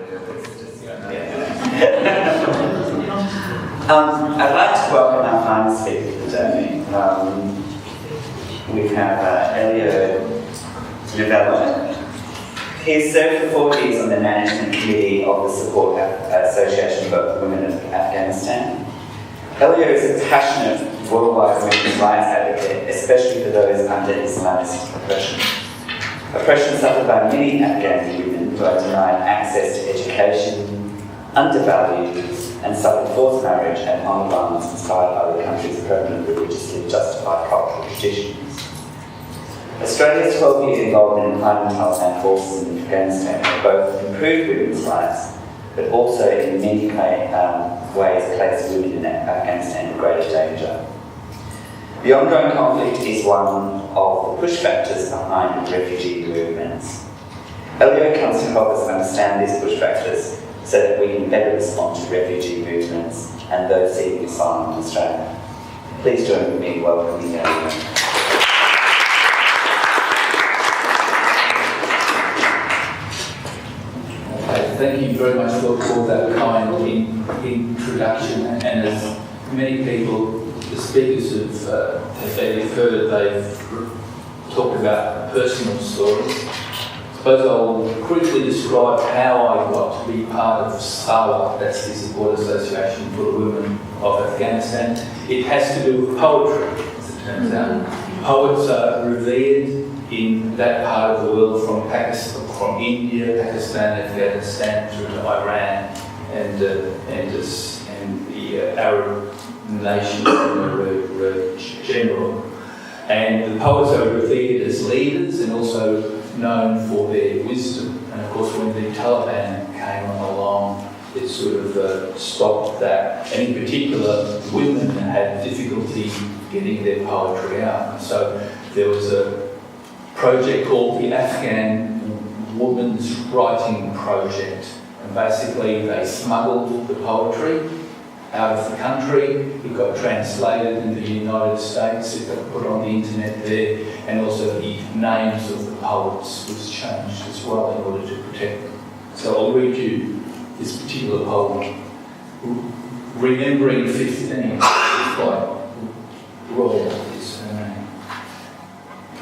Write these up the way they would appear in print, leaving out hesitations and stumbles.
I'd like to welcome our final speaker today. We have Elio Novello. He has served for 4 years on the management committee of the Support Association for Women of Afghanistan. Elio is a passionate worldwide women's rights advocate, especially for those under Islamist oppression. Oppression suffered by many Afghan women who are denied access to education, undervalued, and suffered forced marriage and armed violence inspired by the country's permanent religiously justified cultural traditions. Australia's 12-year involvement in climate and forces in Afghanistan have both improved women's rights, but also in many ways placed women in Afghanistan in greater danger. The ongoing conflict is one of the push factors behind refugee movements. Elio comes to help us understand these push factors so that we can better respond to refugee movements and those seeking asylum in Australia. Please join with me in welcoming Elio. Thank you very much for that kind introduction, and as many people, the speakers have heard, they've talked about personal stories. I suppose I'll quickly describe how I got to be part of SAWA, that's the Support Association for the Women of Afghanistan. It has to do with poetry, as it turns out. Poets are revered in that part of the world, from Pakistan, from India, Pakistan, Afghanistan, through to Iran, and the Arab nations in general. And the poets are revered as leaders and also known for their wisdom. And of course, when the Taliban came along, it sort of stopped that. And in particular, women had difficulty getting their poetry out. And so there was a project called the Afghan Women's Writing Project. And basically, they smuggled the poetry out of the country. It got translated in the United States, it got put on the internet there, and also the names of the poets was changed as well in order to protect them. So I'll read you this particular poem. Remembering 15 is by Royal, is her name.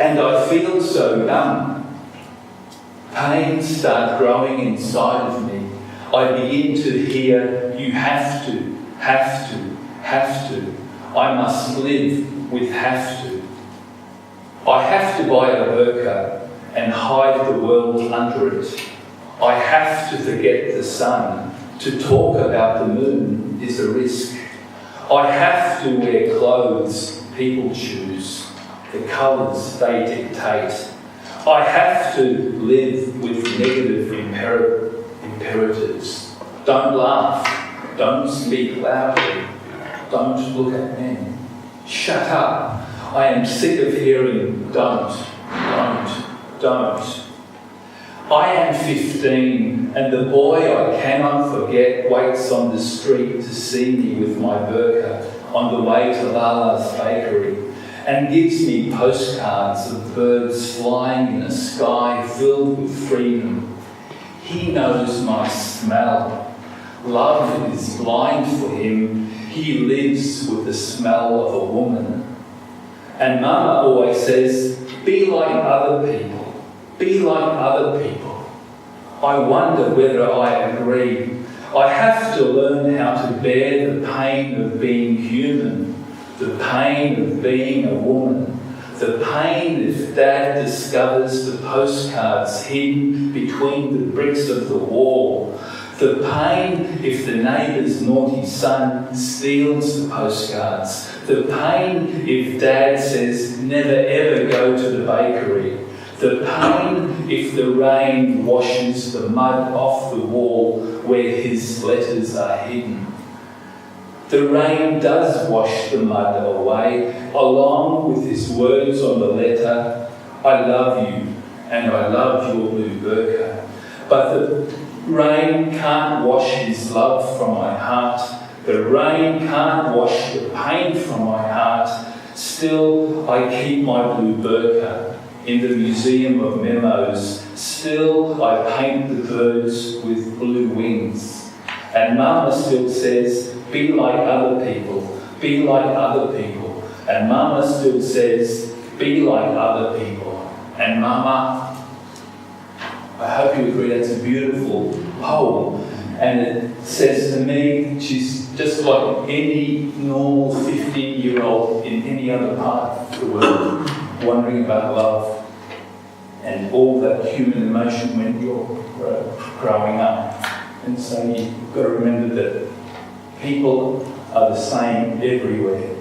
And I feel so numb. Pain starts growing inside of me. I begin to hear, you have to. Have to. I must live with have to. I have to buy a burqa and hide the world under it. I have to forget the sun. To talk about the moon is a risk. I have to wear clothes people choose. The colours they dictate. I have to live with negative imperatives. Don't laugh. Don't speak loudly. Don't look at men. Shut up. I am sick of hearing don't. I am 15 and the boy I cannot forget waits on the street to see me with my burqa on the way to Lala's bakery and gives me postcards of birds flying in a sky filled with freedom. He knows my smell. Love is blind for him. He lives with the smell of a woman. And Mama always says, be like other people. Be like other people. I wonder whether I agree. I have to learn how to bear the pain of being human, the pain of being a woman, the pain if Dad discovers the postcards hidden between the bricks of the wall, the pain if the neighbour's naughty son steals the postcards, the pain if Dad says never ever go to the bakery, the pain if the rain washes the mud off the wall where his letters are hidden. The rain does wash the mud away, along with his words on the letter, I love you and I love your blue burqa. But the rain can't wash his love from my heart. The rain can't wash the pain from my heart. Still, I keep my blue burqa in the Museum of Memos still I paint the birds with blue wings. And Mama still says, be like other people, be like other people. And Mama still says, be like other people. And Mama, I hope you agree that's a beautiful poem. And it says to me, she's just like any normal 15-year-old in any other part of the world, wondering about love and all that human emotion when you're growing up. And so you've got to remember that people are the same everywhere.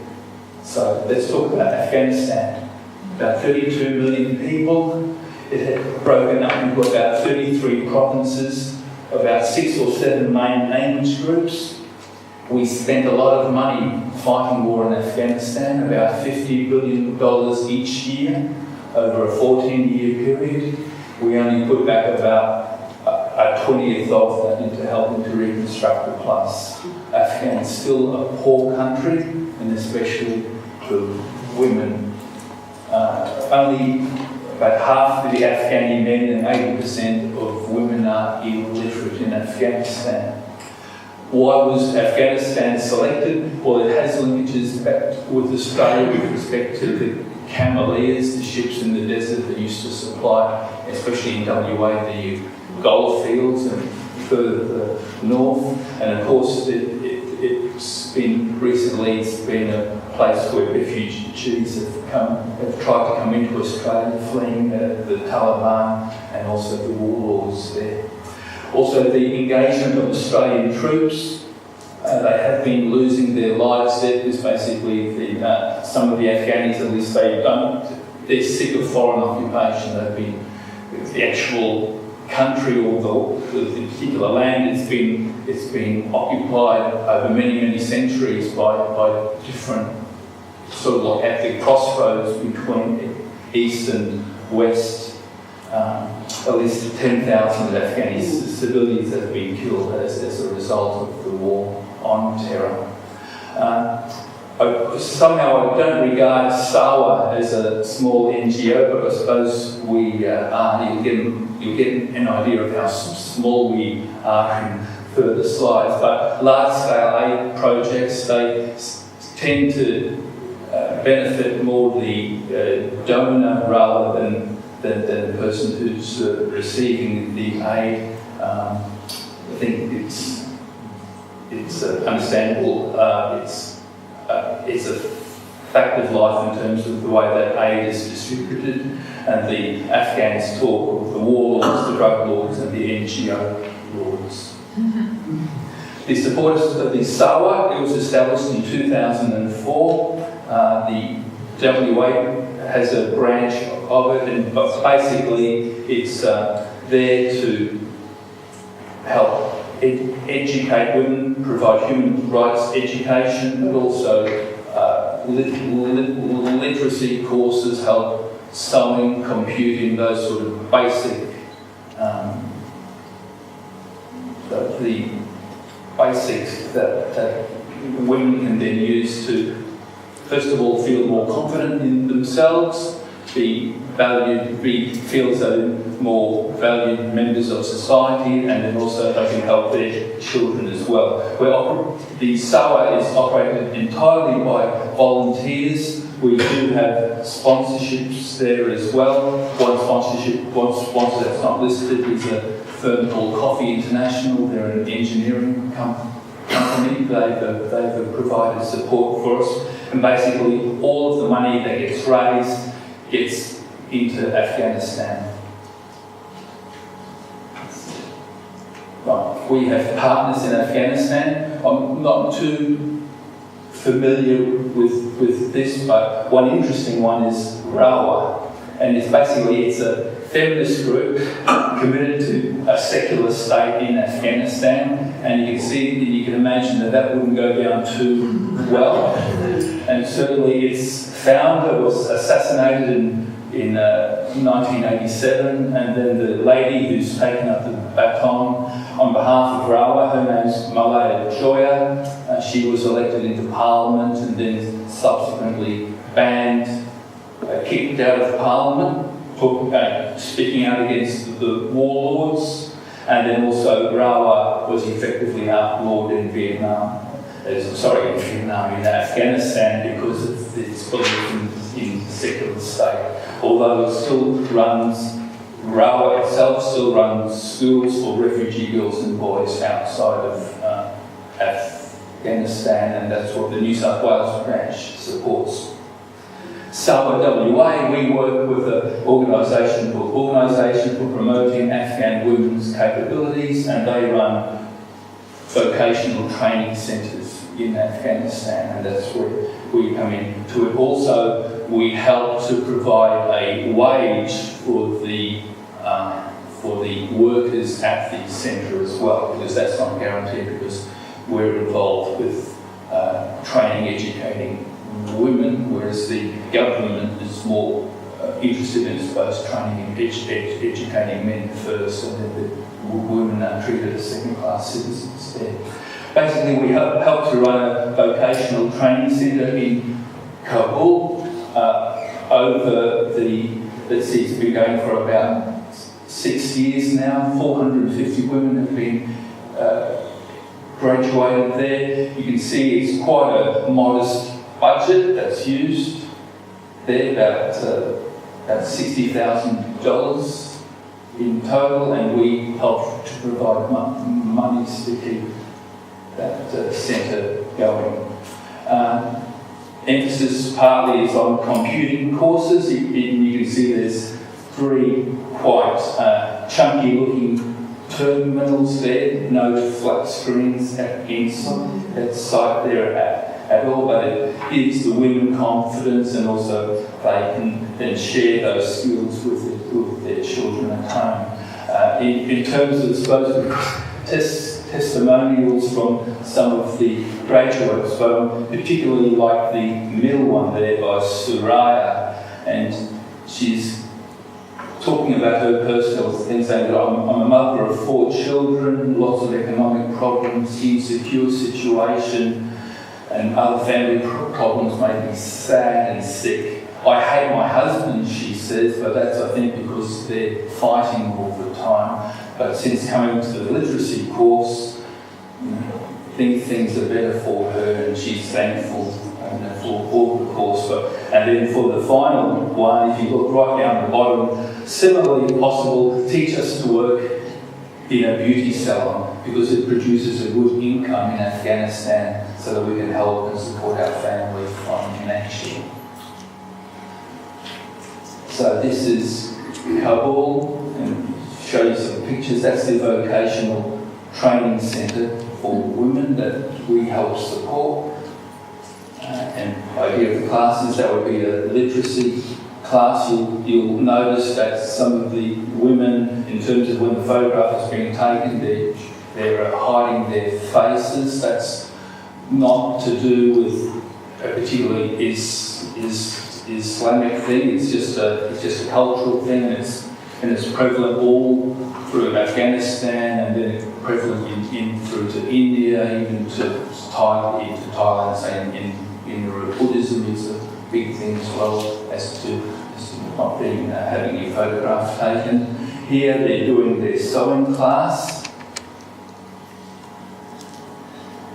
So let's talk about Afghanistan. About 32 million people. It had broken up into about 33 provinces, about 6 or 7 main language groups. We spent a lot of money fighting war in Afghanistan, about $50 billion each year over a 14-year period. We only put back about a 20th of that into helping to reconstruct the place. Afghanistan is still a poor country, and especially for women. Only about half of the Afghani men and 80% of women are illiterate in Afghanistan. Why was Afghanistan selected? Well, it has linkages with Australia with respect to the cameleers, the ships in the desert that used to supply, especially in WA, the gold fields and further north. And of course, it's been a place where refugees have tried to come into Australia, fleeing the Taliban and also the warlords there. Also, the engagement of Australian troops, they have been losing their lives there because basically some of the Afghanis, at least they're sick of foreign occupation. They've been, the actual country or the particular land, it's been occupied over many centuries by different, sort of like at the crossroads between east and west. At least 10,000 Afghani civilians have been killed as a result of the war on terror. Somehow I don't regard SAWA as a small NGO, but I suppose we are. You'll get an idea of how small we are in further slides. But large-scale aid projects, they tend to benefit more the donor rather than the person who's receiving the aid. I think it's understandable. It's a fact of life in terms of the way that aid is distributed, and the Afghans talk of the warlords, the drug lords, and the NGO lords. The Support Assoc, the SAWA, it was established in 2004. The WA has a branch of it, and basically it's there to help educate women, provide human rights education, but also literacy courses, help sewing, computing, those sort of basic, the basics that women can then use to, first of all, feel more confident in themselves, feel as though more valued members of society, and then also they can help their children as well. The SAWA is operated entirely by volunteers. We do have sponsorships there as well. One sponsor that's not listed is a firm called Coffee International. They're an engineering company. They've provided support for us. And basically all of the money that gets raised gets into Afghanistan. Right. We have partners in Afghanistan. I'm not too familiar with this, but one interesting one is RAWA. And it's a feminist group committed to a secular state in Afghanistan. And you can imagine that wouldn't go down too well. And certainly its founder was assassinated in 1987, and then the lady who's taken up the baton on behalf of RAWA, her name's Malaya Joya. She was elected into Parliament and then subsequently banned, kicked out of Parliament, speaking out against the warlords, and then also Rawa was effectively outlawed in Vietnam. In Afghanistan, because of its belief in the secular state. Although it still runs, Rawa itself still runs schools for refugee girls and boys outside of Afghanistan, and that's what the New South Wales branch supports. SAWA WA, we work with an organisation called Organisation for Promoting Afghan Women's Capabilities, and they run vocational training centres in Afghanistan, and that's where we come into it. Also, we help to provide a wage for the workers at the centre as well, because that's not guaranteed, because we're involved with training, educating women, whereas the government is more interested in, I suppose, training and educating men first, and then the women are treated as second-class citizens there. Basically, we help to run a vocational training centre in Kabul it's been going for about 6 years now. 450 women have been graduated there. You can see it's quite a modest budget that's used there, about $60,000 in total, and we help to provide monies to keep that centre going. Emphasis partly is on computing courses. You can see there's 3 quite chunky looking terminals there, no flat screens at site there at all, but it gives the women confidence, and also they can then share those skills with their children at home. In terms of, I suppose, testimonials from some of the graduates, particularly like the middle one there by Suraya, and she's talking about her personal things, saying that I'm a mother of 4 children, lots of economic problems, insecure situation, and other family problems made me sad and sick. I hate my husband, she says, but that's, I think, because they're fighting all the time. But since coming to the literacy course, things are better for her, and she's thankful for all the course. And then for the final one, if you look right down the bottom, similarly possible, teach us to work in a beauty salon, because it produces a good income in Afghanistan, so that we can help and support our family financially. So this is Kabul, and show you some pictures. That's the vocational training centre for women that we help support. And idea of the classes, that would be a literacy class. You'll notice that some of the women, in terms of when the photograph is being taken, they're hiding their faces. That's not to do with a particularly Islamic thing. It's just a cultural thing, and it's prevalent all through Afghanistan, and then it's prevalent through to India, even to Thailand. Say in Buddhism is a big thing as well, as to not being having your photograph taken. Here they're doing their sewing class.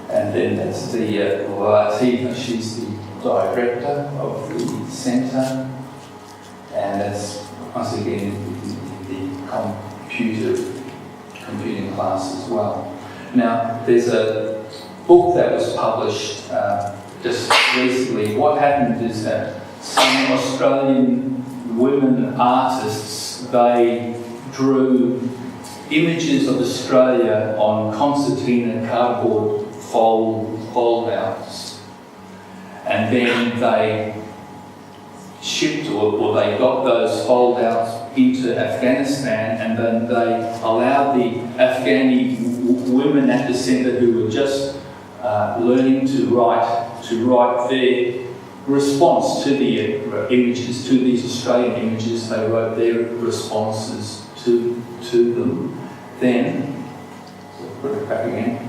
And then that's the Latifah, she's the director of the centre, and that's once again the computing class as well. Now, there's a book that was published just recently. What happened is that some Australian women artists, they drew images of Australia on concertina cardboard fold-outs, and then they shipped or they got those fold-outs into Afghanistan, and then they allowed the Afghani women at the centre who were just learning to write their response to the images, to these Australian images. They wrote their responses to them. Then, put it back again.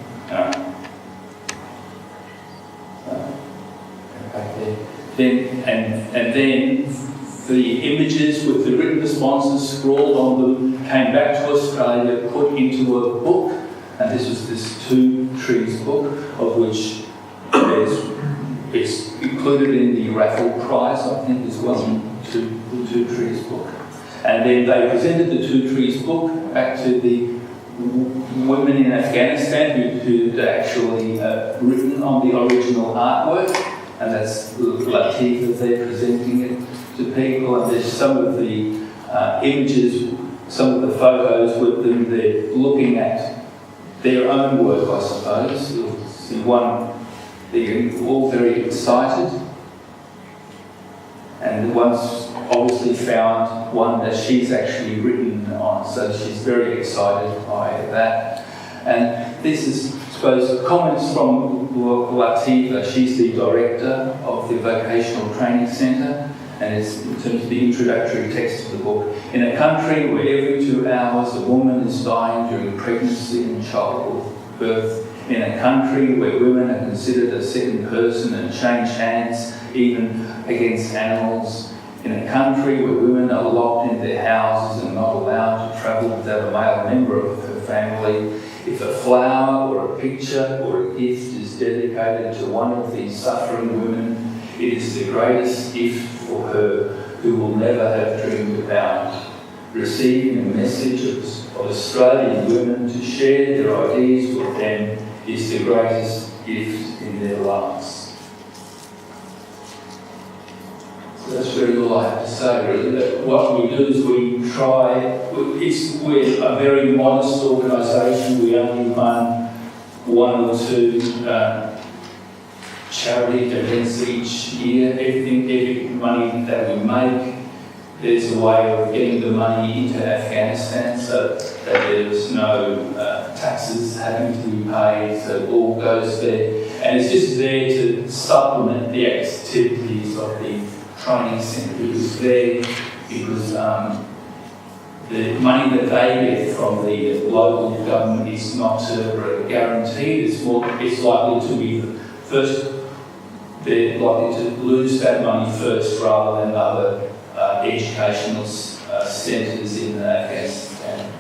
Back there. Then the images with the written responses scrawled on them came back to Australia, put into a book, and this was this Two Trees book, of which it's included in the raffle prize, I think, as well, the Two Trees book. And then they presented the Two Trees book back to the women in Afghanistan who'd actually written on the original artwork, and that's Latifah there presenting it to people. And there's some of the images, some of the photos with them. They're looking at their own work, I suppose. You'll see one, they're all very excited. And the one's obviously found one that she's actually written on, so she's very excited by that. And this is, I suppose, comments from Latifah. She's the director of the Vocational Training Centre, and it's in terms of the introductory text of the book. In a country where every 2 hours a woman is dying during pregnancy and childbirth, in a country where women are considered a second person and change hands even against animals, in a country where women are locked in their houses and not allowed to travel without a male member of her family, if a flower or a picture or a gift is dedicated to one of these suffering women, it is the greatest gift for her who will never have dreamed about. Receiving a message of Australian women to share their ideas with them is the greatest gift in their lives. So that's really all I have to say, really. That what we do is we try, we're a very modest organisation. We only run 1 or 2 charity events each year. Every money that we make, there's a way of getting the money into Afghanistan so that there's no taxes having to be paid, so it all goes there. And it's just there to supplement the activities of the training centre. It's there because the money that they get from the local government is not guaranteed. It's likely to be first. They're likely to lose that money first rather than other educational centres in Afghanistan.